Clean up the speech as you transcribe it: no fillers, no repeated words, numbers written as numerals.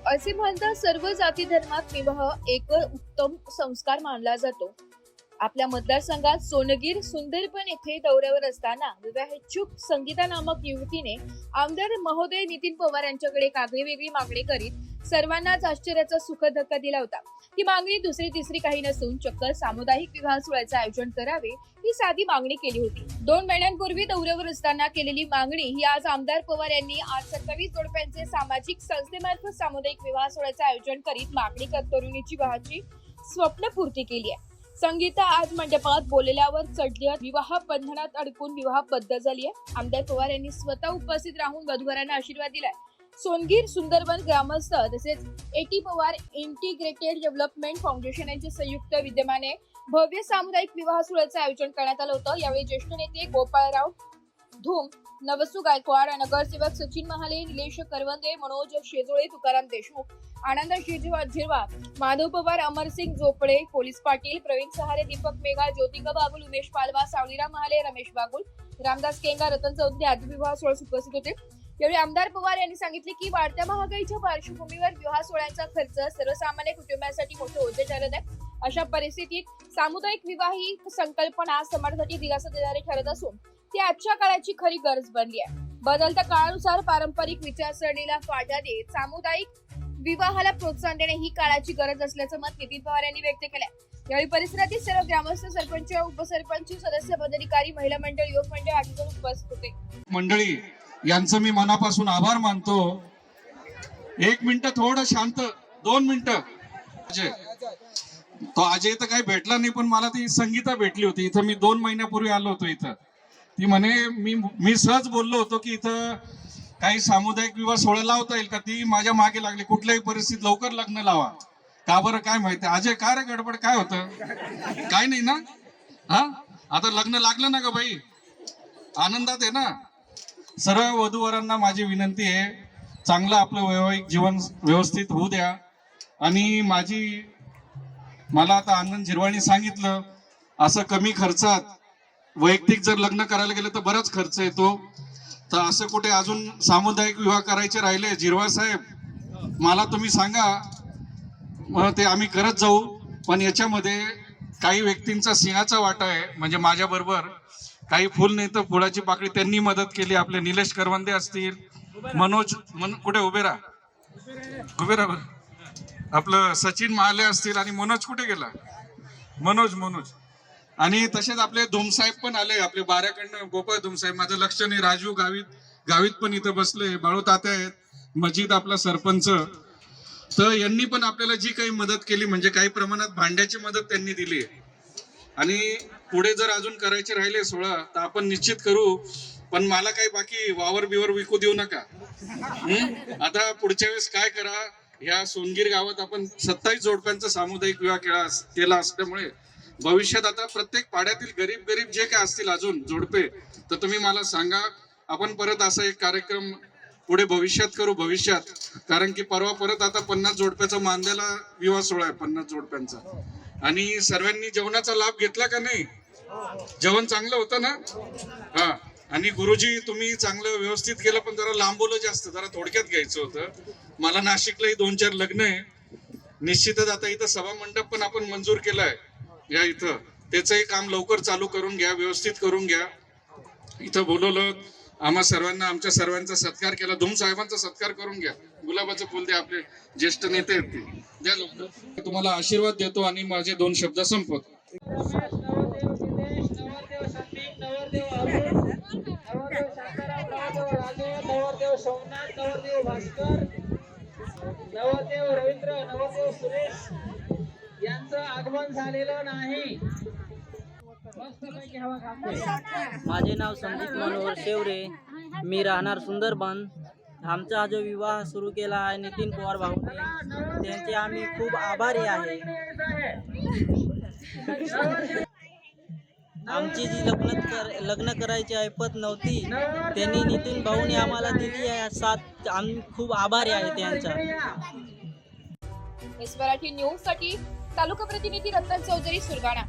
असे म्हणतात सर्व जाती धर्मात विवाह एक उत्तम संस्कार मानला जातो। आपल्या मतदारसंघात सोनगीर सुंदरबन येथे दौऱ्यावर असताना विवाहेच्छुक संगीता नामक युवतीने आमदार महोदय नितीन पवार यांच्याकडे एक आगळीवेगळी मागणी करीत सर्वांनाच आश्चर्याचा सुखद धक्का दिला होता। ती मागणी दुसरी तिसरी काही नसून चक्क सामुदायिक विवाह सोहळ्याचे आयोजन करावे ही साधी मागणी केली होती। 2 महिन्यांपूर्वी दौऱ्यावर असताना केलेली मागणी ही आज आमदार पवार यांनी आज 27 जोडप्यांचे सामाजिक संस्थेमार्फत सामुदायिक विवाह सोहळ्याचे आयोजन करीत मागणी करत तरुणीची विवाहाची स्वप्नपूर्ती केली आहे। संगीता आज मंडपात बोलल्यावर चढली विवाह बंधनात अडकून विवाहबद्ध झाली आहे। आमदार पवार यांनी स्वतः उपस्थित राहून वधूवरांना आशीर्वाद दिलाय। सोनगीर सुंदरबन ग्रामस्थ तसेच eighty Pawar integrated development foundation यांच्या संयुक्त विद्यमाने भव्य सामुदायिक विवाह सोहळ्याचे आयोजन करण्यात आलं होतं। यावेळी ज्येष्ठ नेते गोपाळराव धूम, नवसू गायकवाड, नगरसेवक सचिन महाले, निलेश करवंदे, मनोज शेजोळे, तुकाराम देशमुख, आनंद झिरवा, माधव पवार, अमरसिंग जोपडे, पोलीस पाटील, प्रवीण सहारे, दीपक मेघा, ज्योतिका बागुल, उमेश पालवा, सावलीराम महाले, रमेश बागुल, रामदास केंगा, रतन चौधरी आदी विवाह सोहळ्यास उपस्थित होते। यावेळी आमदार पवार यांनी सांगितले की वाढत्या महागाईच्या पार्श्वभूमीवर विवाह सोहळ्याचा खर्च सर्वसामान्य कुटुंबासाठी मोठे ओझे ठरत आहे। अशा परिस्थितीत सामुदायिक विवाह ही संकल्पना समाजासाठी दिलासा देणारी ठरत असून ती आजच्या काळाची खरी गरज बनली आहे। बदलत्या काळानुसार पारंपरिक विचारसरणीला फाटा देत सामुदायिक विवाहाला प्रोत्साहन देणे ही काळाची गरज असल्याचं मत नितीन पवार यांनी व्यक्त केलंय। यावेळी परिसरातील सर्व ग्रामस्थ, सरपंच, उपसरपंच, सदस्य, पदाधिकारी, महिला मंडळ, युवक मंडळ आदी जण उपस्थित होते। मंडळी यांचं मी मनापासून आभार मानतो। 1 मिनिट थोडं शांत, 2 मिनिटं। तो अजय तर काही भेटला नाही, पण मला ती संगीता भेटली होती इथं। मी 2 महिन्यापूर्वी आलो होतो इथं। ती म्हणे मी सहज बोललो होतो की इथं काही सामुदायिक विवाह सोहळा लावता येईल का। ती माझ्या मागे लागली, कुठल्याही परिस्थितीत लवकर लग्न लावा। का बरं काय माहिती अजय, काय रे गडबड काय होतं? काय नाही ना? हा, आता लग्न लागलं ना ग बाई, आनंदात आहे ना? सर्व वधूवरांना माझी विनंती आहे, चांगलं आपलं वैवाहिक जीवन व्यवस्थित होऊ द्या। आणि मला आता आनंद झिरवाणी सांगितलं, असं कमी खर्चात वैयक्तिक जर लग्न करायला गेलं तर बराच खर्च येतो। तर असं कुठे अजून सामुदायिक विवाह करायचे राहिले झिरवा साहेब, मला तुम्ही सांगा, मग ते आम्ही करत जाऊ। पण याच्यामध्ये काही व्यक्तींचा सिंहाचा वाटा आहे, म्हणजे माझ्या बरोबर काही फुल नाही तर फुलाची पाकळी त्यांनी मदत केली। आपले निलेश करवंदे असतील, मनोज कुठे उभे राहा, आपलं सचिन महाले असतील, आणि मनोज कुठे गेला, मनोज आणि तसेच आपले धुमसाहेब पण आले, आपले बाऱ्याकडनं गोपाळ धुमसाहेब, माझं लक्ष नाही, राजू गावित पण इथं बसले, बाळू तात्या आहेत, मजीद आपला सरपंच। तर यांनी पण आपल्याला जी काही मदत केली, म्हणजे काही प्रमाणात भांड्याची मदत त्यांनी दिली। आणि पुढे जर अजून करायचे राहिले सोहळा तर आपण निश्चित करू, पण मला काही बाकी वावर बिवर विकू देऊ नका। आता पुढच्या वेळेस काय करा, ह्या सोनगीर गावात आपण 27 जोडप्यांचा सामुदायिक विवाह केला असल्यामुळे भविष्यात आता प्रत्येक पाड्यातील गरीब जे काय असतील अजून जोडपे, तर तुम्ही मला सांगा, आपण परत असा एक कार्यक्रम पुढे भविष्यात करू भविष्यात। कारण की परवा परत आता 50 जोडप्याचा मांद्याला विवाह सोहळा आहे, 50 जोडप्यांचा। आणि सर्वांनी जेवणाचा लाभ घेतला का नाही? जेवण चांगलं होतं ना? हा, आणि गुरुजी तुम्ही चांगलं व्यवस्थित केलं, पण जरा लांबवलं जास्त, जरा थोडक्यात घ्यायचं होतं। मला नाशिकलाही 2-4 लग्न आहे, निश्चितच आता इथं सभा मंडप पण आपण मंजूर केलाय या इथं, त्याचंही काम लवकर चालू करून घ्या, व्यवस्थित करून घ्या। इथं बोलवलं, आम्हा सर्वांना, आमच्या सर्वांचा सत्कार केला, धूम साहेबांचा सत्कार करून घ्या। गुलाबाचं फुल द्या, आपले ज्येष्ठ नेते आहेत ते द्या लवकर। तुम्हाला आशीर्वाद देतो आणि माझे 2 शब्द संपवतो। नवरदेव रवींद्र, नवरदेव सुरेश यांचं आगमन झालेलं नाही। माझे नाव संदीप मनोहर शेवरे, मी राहणार सुंदरबन। आमचा जो विवाह सुरू केला आहे नितीन पवार भाऊने, त्यांचे आम्ही खूप आभारी आहे। आमची जी लग्न करायची ऐपत नव्हती, त्यांनी नितीन भाऊने आम्हाला दिली आहे साथ, आम्ही खूप आभारी आहे त्यांचा। मराठी न्यूज साठी तालुका प्रतिनिधी रतन चौधरी, सुरगाणा।